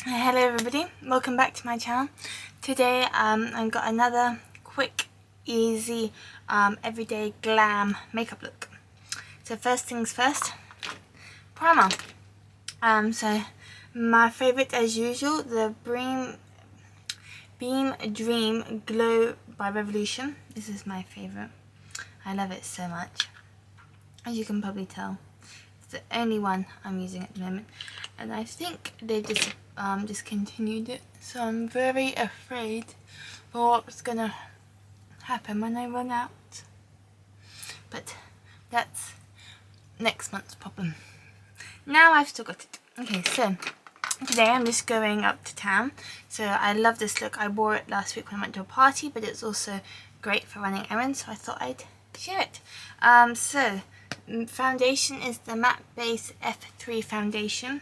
Hello everybody, welcome back to my channel. Today I've got another quick, easy, everyday glam makeup look. So first things first, primer. So my favourite as usual, the Beam Dream Glow by Revolution. This is my favourite. I love it so much. As you can probably tell, it's the only one I'm using at the moment, and I think they just discontinued it, so I'm very afraid for what's gonna happen when I run out, but that's next month's problem. Now I've still got it. Okay, so today I'm just going up to town. So I love this look. I wore it last week when I went to a party, but it's also great for running errands, so I thought I'd share it. So foundation is the Matte Base F3 foundation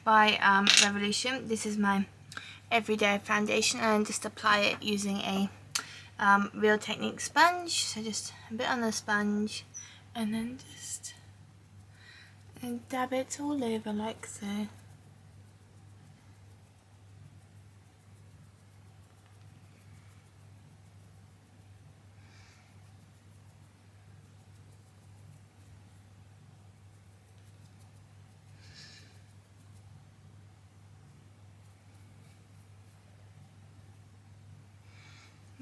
by Revolution. This is my everyday foundation, and I just apply it using a Real Technique sponge. So just a bit on the sponge, and then just dab it all over like so.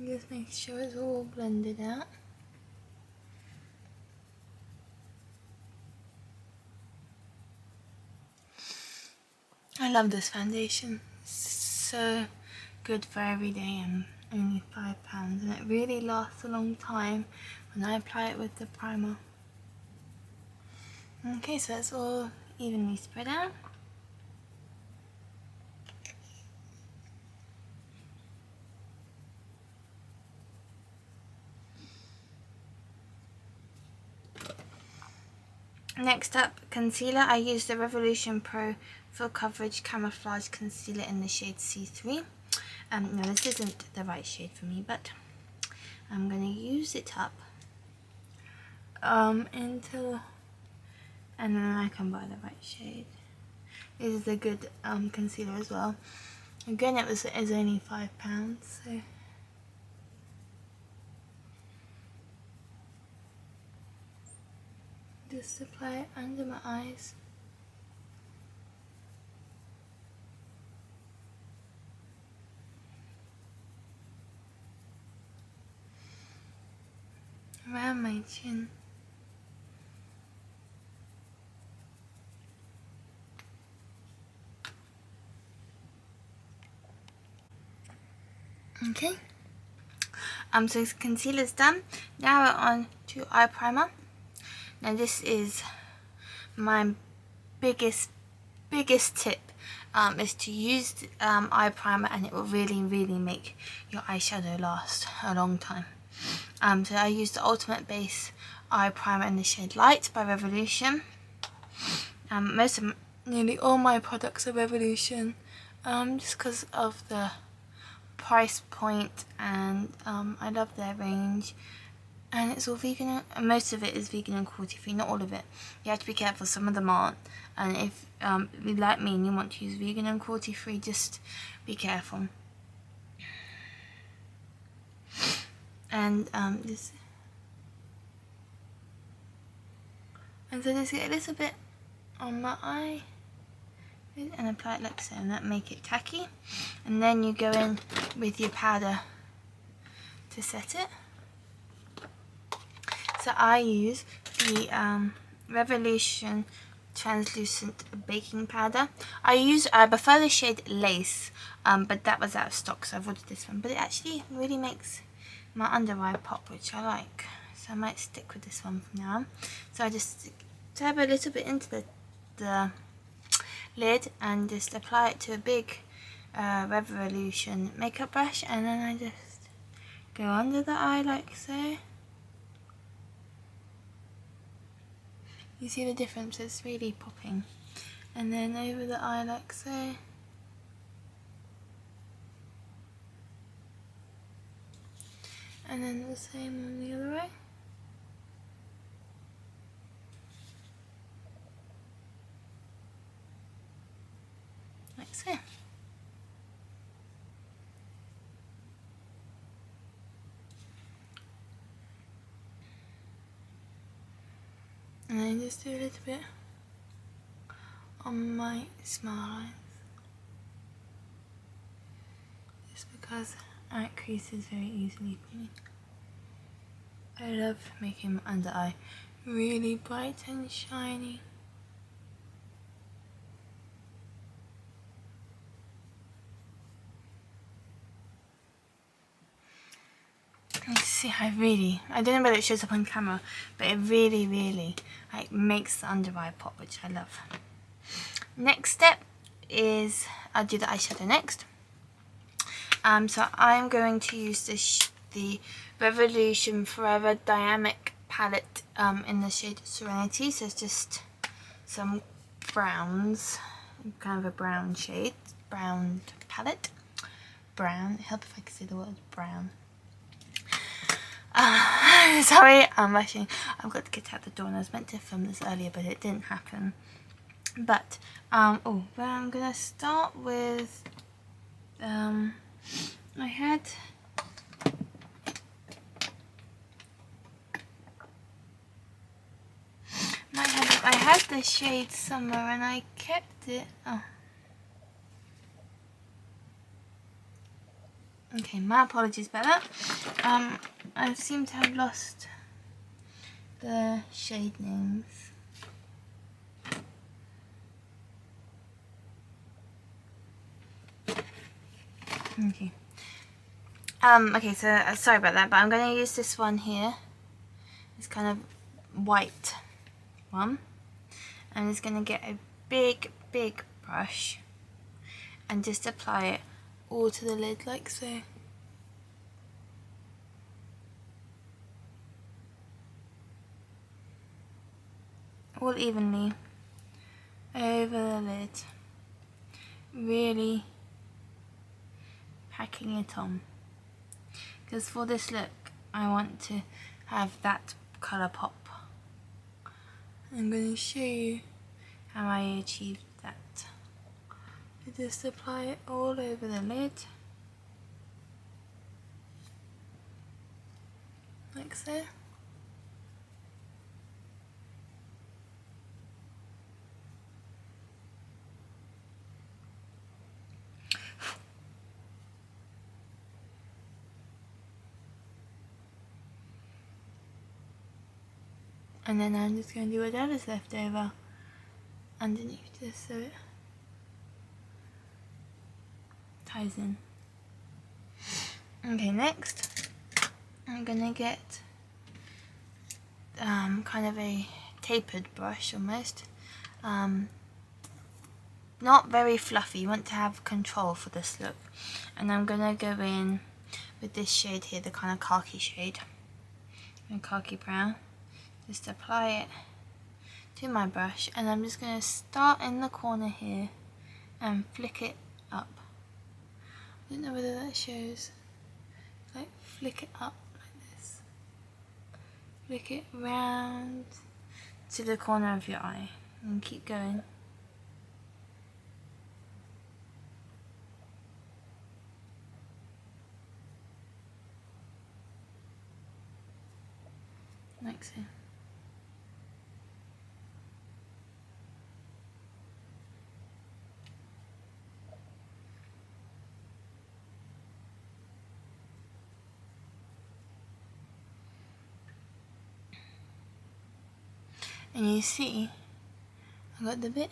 Just make sure it's all blended out. I love this foundation. It's so good for every day and only £5, and it really lasts a long time when I apply it with the primer. Okay, so that's all evenly spread out. Next up, concealer. I use the Revolution Pro Full Coverage Camouflage Concealer in the shade C3. No, this isn't the right shade for me, but I'm going to use it up until, and then I can buy the right shade. This is a good concealer as well. Again, it is only £5, so. Just apply it under my eyes. Around my chin. Okay. So concealer's done. Now we're on to eye primer. Now this is my biggest tip, is to use eye primer, and it will really make your eyeshadow last a long time. So I use the Ultimate Base Eye Primer in the shade Light by Revolution. Nearly all my products are Revolution, just because of the price point, and I love their range. And it's all vegan, and most of it is vegan and cruelty-free, not all of it. You have to be careful, some of them aren't. And if you like me and you want to use vegan and cruelty-free, just be careful. And so just get a little bit on my eye and apply it like so, and that make it tacky. And then you go in with your powder to set it. So I use the Revolution translucent baking powder. I prefer the shade Lace, but that was out of stock, so I've ordered this one. But it actually really makes my under eye pop, which I like. So I might stick with this one from now on. So I just dab a little bit into the lid and just apply it to a big Revolution makeup brush, and then I just go under the eye like so. You see the difference, it's really popping. And then over the eye like so. And then the same on the other eye. Like so. And then just do a little bit on my smile lines. Just because it creases very easily for me. I love making my under eye really bright and shiny. You see, I don't know whether it shows up on camera, but it really like makes the under eye pop, which I love. Next step is I'll do the eyeshadow next. So I'm going to use the Revolution Forever Dynamic palette in the shade Serenity. So it's just some browns, kind of a brown shade, brown palette. Brown. Help if I can say the word brown. Sorry, I'm rushing. I've got to get out the door, and I was meant to film this earlier, but it didn't happen. But well, I'm gonna start with I had the shade Summer, and I kept it. Oh. Okay, my apologies about that. I seem to have lost the shade names. Okay. Okay, so sorry about that, but I'm going to use this one here. This kind of white one. I'm just going to get a big brush and just apply it all to the lid like so. All evenly over the lid. Really packing it on. Because for this look, I want to have that colour pop. I'm going to show you how I achieved that. I just apply it all over the lid. Like so. And then I'm just going to do whatever's left over underneath this so it ties in. Okay, next I'm going to get kind of a tapered brush almost. Not very fluffy, you want to have control for this look. And I'm going to go in with this shade here, the kind of khaki shade, and khaki brown. Just apply it to my brush, and I'm just going to start in the corner here and flick it up. I don't know whether that shows. Like flick it up like this. Flick it round to the corner of your eye and keep going. Like so. And you see, I got the bit,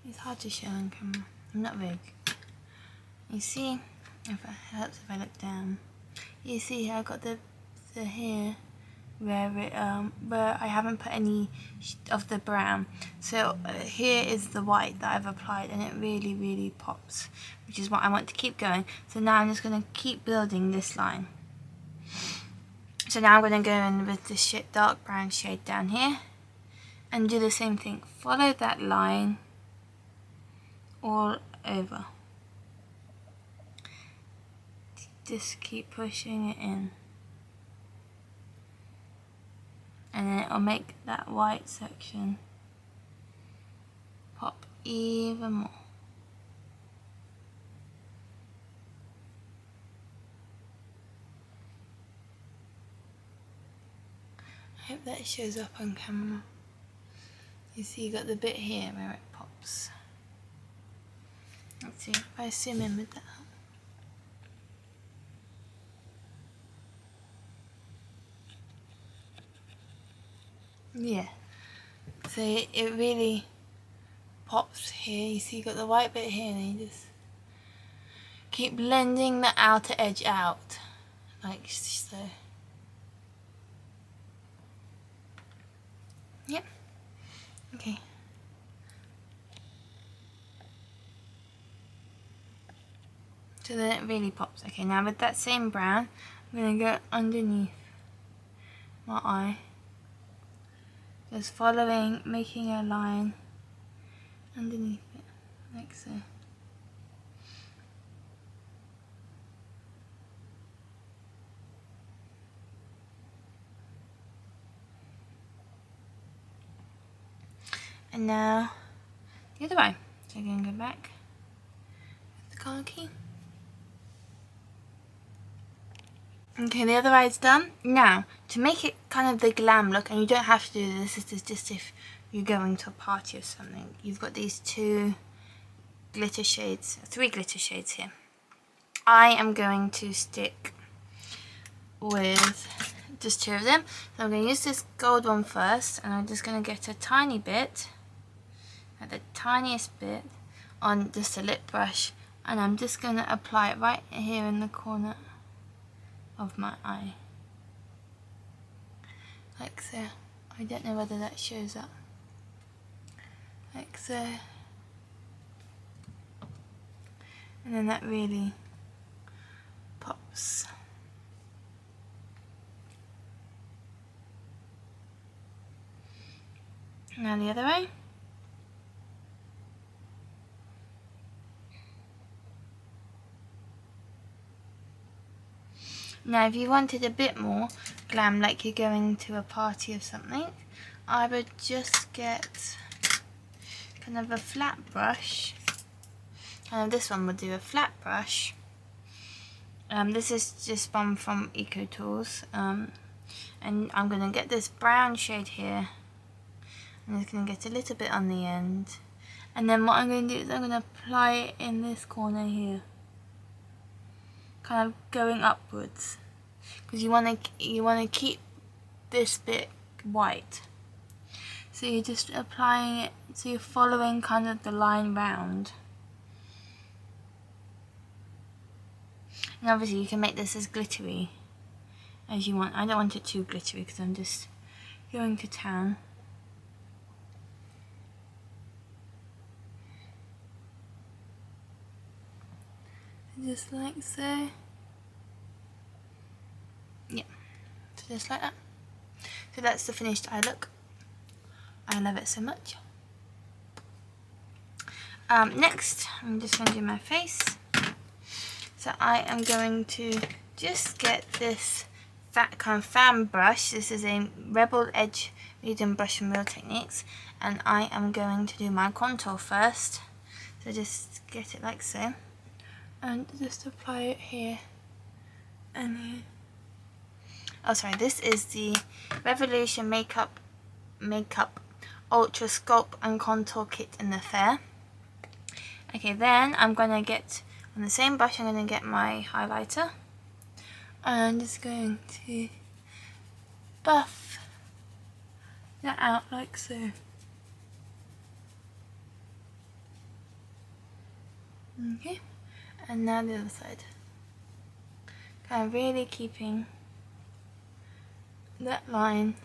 it's hard to show on camera, I'm not very good. You see, if it helps if I look down, you see I got the hair where I haven't put any of the brown. So here is the white that I've applied, and it really pops, which is what I want to keep going. So now I'm just going to keep building this line. So now I'm going to go in with this dark brown shade down here and do the same thing. Follow that line all over. Just keep pushing it in. And then it'll make that white section pop even more. hope that shows up on camera. You see you got the bit here where it pops. Let's see if I zoom in with that. Yeah, so it really pops here. You see you got the white bit here, and you just keep blending the outer edge out like so. Yep. Okay. So then it really pops. Okay, now with that same brown, I'm going to go underneath my eye. Just following, making a line underneath it, like so. And now the other eye. So I'm going to go back with the colour key. Okay, the other eye's done. Now, to make it kind of the glam look, and you don't have to do this, this is just if you're going to a party or something. You've got these two glitter shades, 3 glitter shades here. I am going to stick with just 2 of them. So I'm going to use this gold one first, and I'm just going to get a tiny bit, like the tiniest bit, on just a lip brush, and I'm just going to apply it right here in the corner of my eye, like so. I don't know whether that shows up, like so, and then that really pops. Now the other way. Now if you wanted a bit more glam, like you're going to a party or something, I would just get kind of a flat brush. This one would do a flat brush. This is just one from Eco Tools, and I'm going to get this brown shade here. I'm just going to get a little bit on the end, and then what I'm going to do is I'm going to apply it in this corner here, kind of going upwards, because you want to keep this bit white. So you're just applying it, so you're following kind of the line round. And obviously you can make this as glittery as you want. I don't want it too glittery because I'm just going to town. Just like so. Yeah, so just like that. So that's the finished eye look. I love it so much. Next, I'm just going to do my face. So I am going to just get this fat kind of fan brush. This is a Rebel Edge medium brush from Real Techniques, and I am going to do my contour first. So just get it like so, and just apply it here and here. Oh sorry, this is the Revolution Makeup Ultra Sculpt and Contour Kit in the Fair. Okay, then I'm going to get, on the same brush, I'm going to get my highlighter. And I'm just going to buff that out like so. Okay, and now the other side. Kind of really keeping that line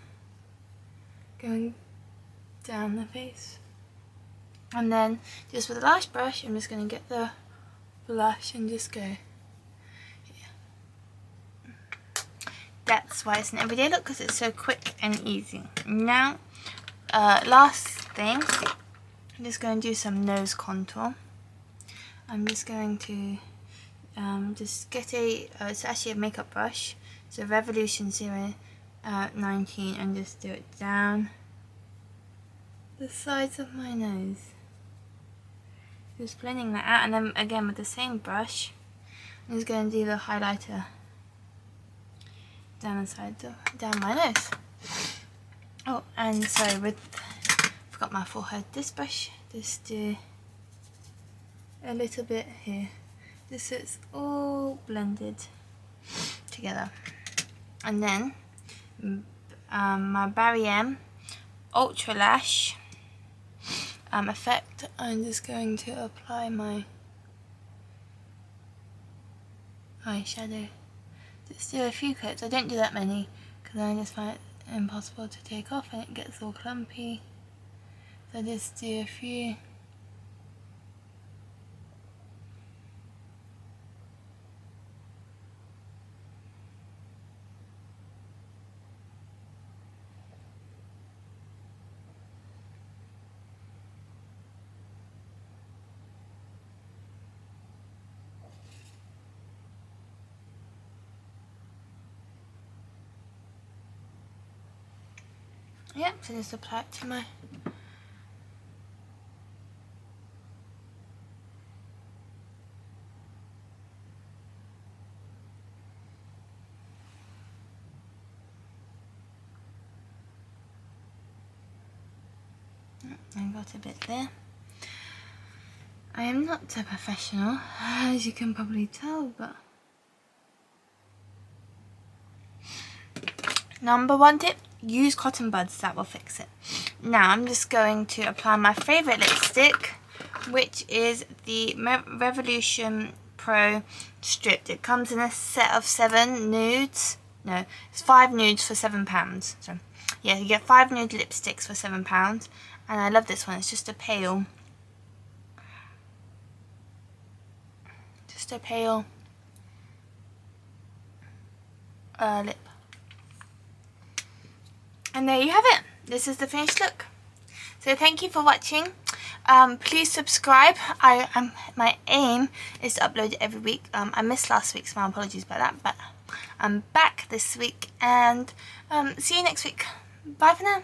going down the face. And then just with the Lash brush, I'm just going to get the blush and just go here. That's why it's an everyday look, because it's so quick and easy. Now, last thing, I'm just going to do some nose contour. I'm just going to just get it's actually a makeup brush, so Revolution 019, and just do it down the sides of my nose. Just blending that out, and then again with the same brush, I'm just going to do the highlighter down the side, down my nose. Oh, and so forgot my forehead. This brush, just do a little bit here. This is all blended together. And then my Barry M Ultra Lash effect. I'm just going to apply my eyeshadow. Just do a few coats. I don't do that many because I just find it impossible to take off and it gets all clumpy. So just do a few. Yep, so just apply it to my I got a bit there. I am not a professional, as you can probably tell, but number one tip, use cotton buds, that will fix it. Now I'm just going to apply my favourite lipstick, which is the Revolution Pro Stripped. It comes in a set of 7 nudes. No, it's 5 nudes for £7. So yeah, you get 5 nude lipsticks for £7. And I love this one. It's just a pale lip. And there you have it. This is the finished look. So thank you for watching. Please subscribe. My aim is to upload it every week. I missed last week, so my apologies about that. But I'm back this week, and see you next week. Bye for now.